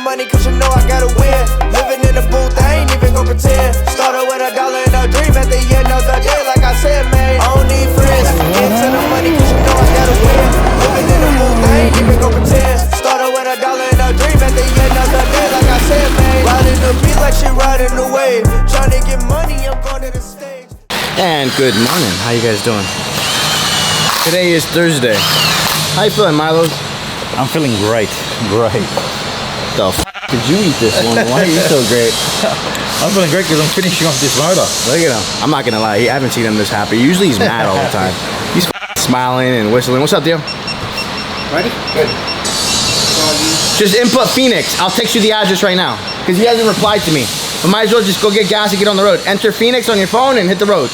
money cause you know I gotta win. Living in the booth, I ain't even gon' pretend. Started with $1 and a dream at the end of the day. Like I said, man, I don't need friends. Get to the money cause you know I gotta win. Living in the booth, I ain't even gon' pretend. Started with $1 and a dream at the end of the day. Like I said, man, riding the beat like she riding the wave. Trying to get money, I'm going to the stage. And good morning. How you guys doing? Today is Thursday. How you feeling, Milo? I'm feeling great. Great. The f did you eat this one? Why are you so great? I'm feeling great because I'm finishing off this motor. Look at him. I'm not gonna lie. I haven't seen him this happy. Usually he's mad all the time. He's smiling and whistling. What's up, Dio? Ready? Good. Just input Phoenix. I'll text you the address right now because he hasn't replied to me. But might as well just go get gas and get on the road. Enter Phoenix on your phone and hit the road.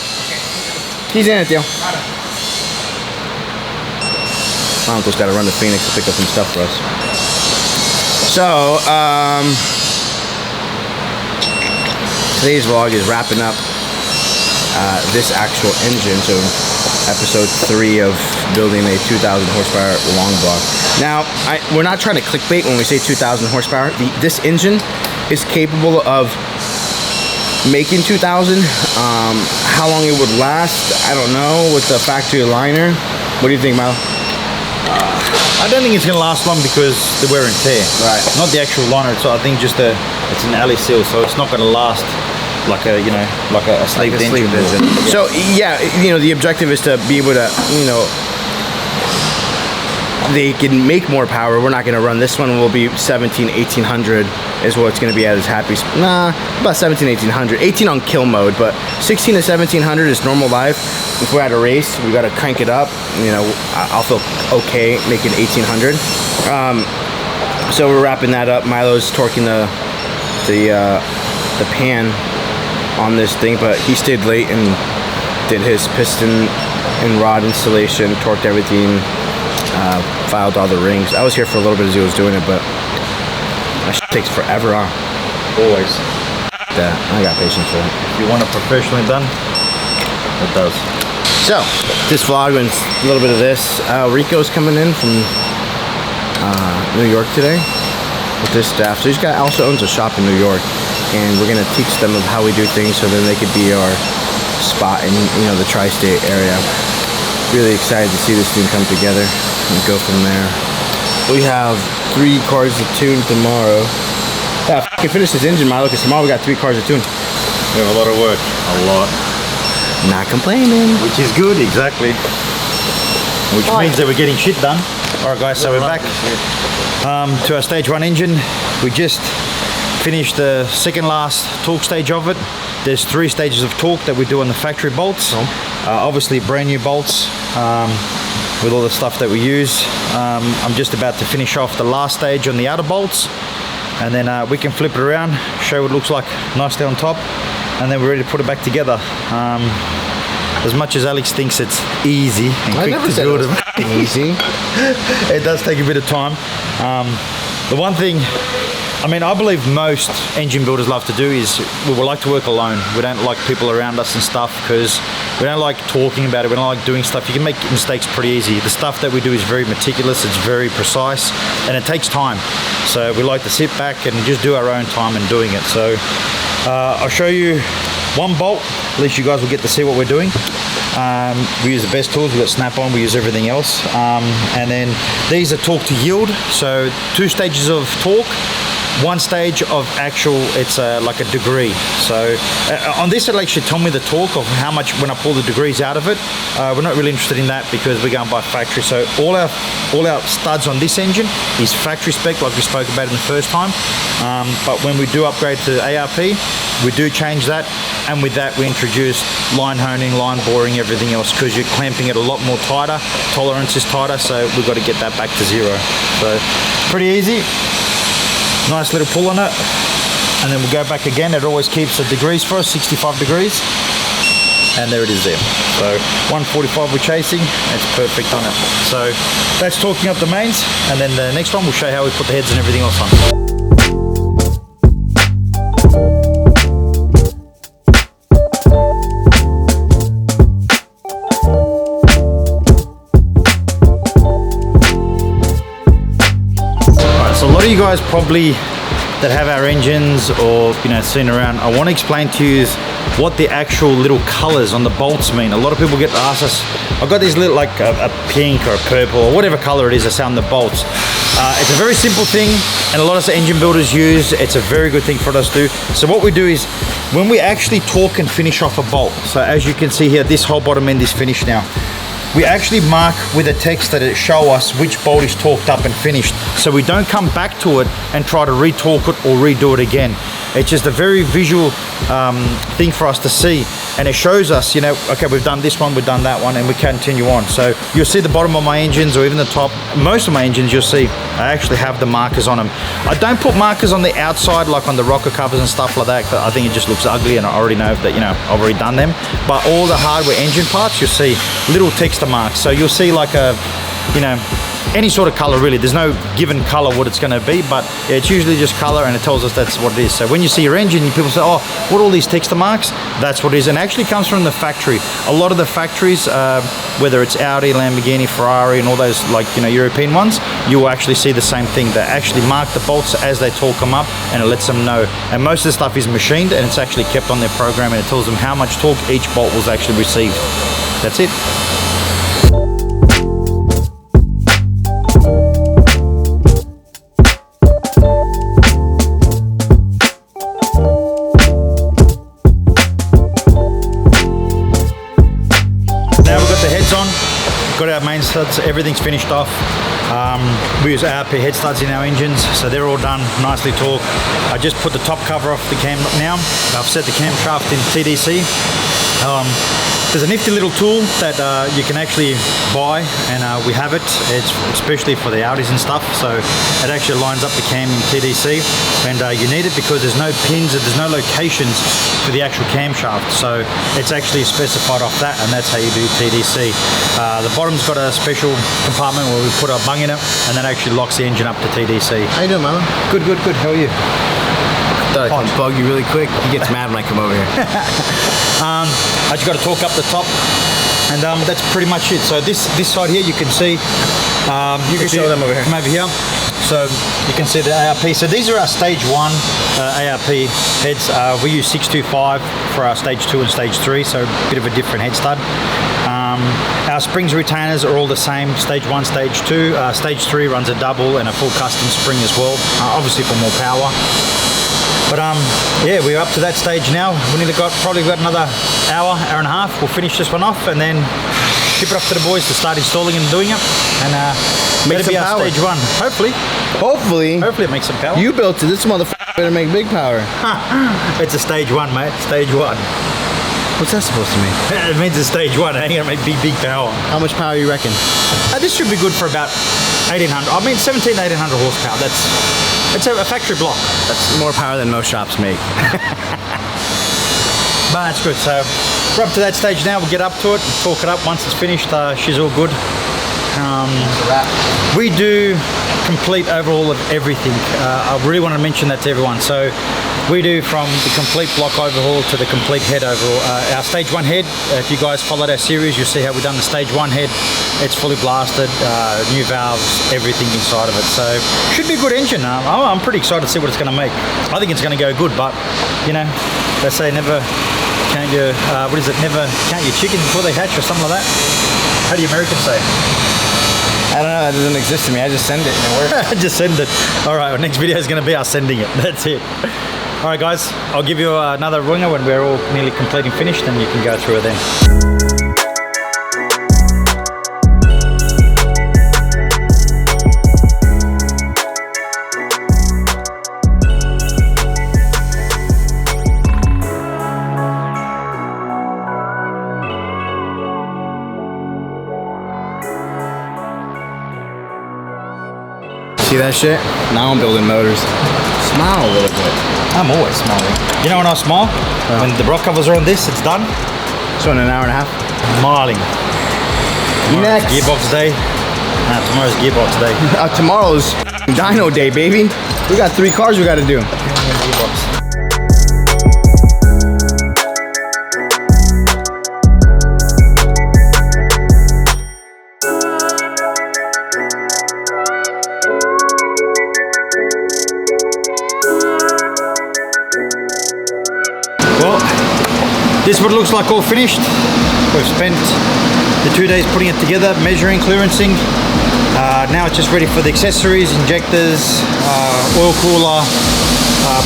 He's in it, Dio. My uncle's got to run to Phoenix to pick up some stuff for us. So, today's vlog is wrapping up this actual engine. So, episode 3 of building a 2,000 horsepower long block. Now, we're not trying to clickbait when we say 2,000 horsepower. This engine is capable of making 2,000. How long it would last, I don't know, with the factory liner. What do you think, Milo? I don't think it's going to last long because the wear and tear. Right. Not the actual liner. So I think just it's an alley seal, so it's not going to last like a sleeved engine. Yeah. So yeah, the objective is to be able to, they can make more power. We're not going to run this one. Will be 1800 is what it's going to be at its happy. Nah, about 1800. 18 on kill mode, but 16 to 1700 is normal life. If we're at a race, we got to crank it up. I'll feel okay making 1800. So we're wrapping that up. Milo's torquing the pan on this thing, but he stayed late and did his piston and rod installation, torqued everything. Filed all the rings. I was here for a little bit as he was doing it, but that shit takes forever, huh? Always. Yeah, I got patience for it. If you want it professionally done, it does. So, this vlog and a little bit of this. Rico's coming in from New York today with this staff. So he's also owns a shop in New York, and we're gonna teach them of how we do things so then they could be our spot in the tri-state area. Really excited to see this thing come together and go from there. We have 3 cars to tune tomorrow. Yeah, I can finish this engine, Milo, because tomorrow we got 3 cars to tune. We have a lot of work. A lot. Not complaining. Which is good, exactly. Which means that we're getting shit done. Alright guys, so we're back to our stage 1 engine. We just finished the second last torque stage of it. There's 3 stages of torque that we do on the factory bolts. Obviously brand new bolts with all the stuff that we use. I'm just about to finish off the last stage on the outer bolts, and then we can flip it around, show what it looks like nicely on top, and then we're ready to put it back together. As much as Alex thinks it's easy and quick to build it, easy. It does take a bit of time. The one thing, I believe most engine builders love to do is we would like to work alone. We don't like people around us and stuff because we don't like talking about it. We don't like doing stuff. You can make mistakes pretty easy. The stuff that we do is very meticulous. It's very precise and it takes time. So we like to sit back and just do our own time in doing it. So I'll show you one bolt. At least you guys will get to see what we're doing. We use the best tools. We've got snap-on, we use everything else. And then these are torque to yield. So 2 stages of torque. 1 stage of actual, it's like a degree. So on this it'll actually tell me the torque of how much when I pull the degrees out of it. We're not really interested in that because we're going by factory. So all our studs on this engine is factory spec like we spoke about in the first time. But when we do upgrade to ARP, we do change that, and with that we introduce line honing, line boring, everything else, because you're clamping it a lot more tighter, tolerance is tighter, so we've got to get that back to 0. So pretty easy. Nice little pull on it, and then we'll go back again. It always keeps the degrees for us, 65 degrees, and there it is there. So 145 we're chasing, it's perfect on it. So that's torquing up the mains, and then the next one we'll show you how we put the heads and everything else on. So a lot of you guys probably that have our engines or, you know, seen around, I want to explain to you what the actual little colors on the bolts mean. A lot of people get to ask us, I've got these little, like a pink or a purple or whatever color it is that's on the bolts. It's a very simple thing, and a lot of engine builders use. It's a very good thing for us to do. So what we do is, when we actually torque and finish off a bolt, so as you can see here, this whole bottom end is finished now. We actually mark with a text that it show us which bolt is torqued up and finished, so we don't come back to it and try to re-torque it or redo it again. It's just a very visual thing for us to see, and it shows us, you know, okay, we've done this one, we've done that one, and we continue on. So you'll see the bottom of my engines, or even the top, most of my engines, you'll see I actually have the markers on them. I don't put markers on the outside like on the rocker covers and stuff like that, because I think it just looks ugly, and I already know that, you know, I've already done them. But all the hardware engine parts, you'll see little text marks. So you'll see like a, you know, any sort of color really. There's no given color what it's going to be, but it's usually just color, and it tells us that's what it is. So when you see your engine, people say, oh, what are all these texture marks? That's what it is, and it actually comes from the factory. A lot of the factories, whether it's Audi, Lamborghini, Ferrari, and all those, like, you know, European ones, you will actually see the same thing. They actually mark the bolts as they torque them up, and it lets them know. And most of the stuff is machined, and it's actually kept on their program, and it tells them how much torque each bolt was actually received. That's it. Got our main studs, everything's finished off. We use ARP head studs in our engines, so they're all done, nicely torqued. I just put the top cover off the cam now. I've set the camshaft in TDC. There's a nifty little tool that you can actually buy, and we have it. It's especially for the Audis and stuff, so it actually lines up the cam in TDC, and you need it because there's no pins, there's no locations for the actual camshaft, so it's actually specified off that, and that's how you do TDC. The bottom's got a special compartment where we put our bung in it, and that actually locks the engine up to TDC. How you doing, Mama? Good, good, good. How are you? I thought I could bug you really quick. He gets mad when I come over here. I just got to torque up the top, and that's pretty much it. So this side here, you can see. You can show them over here. From over here. So you can see the ARP. So these are our stage 1 ARP heads. We use 625 for our stage 2 and stage 3, so a bit of a different head stud. Our springs retainers are all the same, stage 1, stage 2. Stage 3 runs a double and a full custom spring as well, obviously for more power. But yeah, we're up to that stage now. We probably got another hour and a half. We'll finish this one off and then ship it off to the boys to start installing and doing it. And make some our power. Stage 1. Hopefully it makes some power. You built it. This motherfucker better make big power. It's a stage 1, mate. Stage 1. What's that supposed to mean? It means it's stage 1. It ain't gonna make big power. How much power you reckon? This should be good for about 1800. I mean 1800 horsepower. It's a factory block. That's more power than most shops make. But that's good. So we're up to that stage now. We'll get up to it, torque it up. Once it's finished, she's all good. We do complete overhaul of everything. I really want to mention that to everyone. So we do from the complete block overhaul to the complete head overhaul. Our stage 1 head, if you guys followed our series, you'll see how we've done the stage 1 head. It's fully blasted, new valves, everything inside of it. So should be a good engine. I'm pretty excited to see what it's going to make. I think it's going to go good, but you know, they say never count your never count your chickens before they hatch, or something like that. How do you Americans say? I don't know, that doesn't exist to me. I just send it and it works. Just send it. All right, our next video is going to be us sending it. That's it. All right, guys, I'll give you another ringer when we're all nearly complete and finished, and you can go through it then. See that shit? Now I'm building motors. Smile a little bit. I'm always smiling. You know when I smile? When the rock covers are on this, it's done. So in an hour and a half? Smiling. Next. Gearbox day. Nah, tomorrow's gearbox day. Tomorrow's dyno day, baby. We got 3 cars we got to do. Gearbox. This is what it looks like all finished. We've spent the 2 days putting it together, measuring, clearancing. Now it's just ready for the accessories, injectors, oil cooler,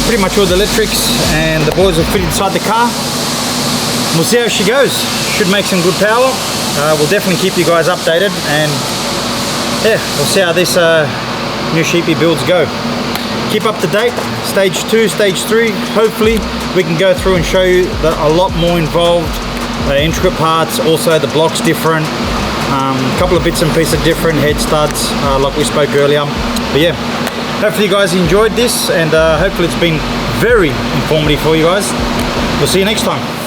pretty much all the electrics, and the boards will fit inside the car. We'll see how she goes. Should make some good power. We'll definitely keep you guys updated, and yeah, we'll see how this new Sheepey builds go. Keep up to date. Stage 2, stage 3. Hopefully we can go through and show you a lot more involved, intricate parts. Also the block's different. A couple of bits and pieces different, head studs, like we spoke earlier. But yeah, hopefully you guys enjoyed this, and hopefully it's been very informative for you guys. We'll see you next time.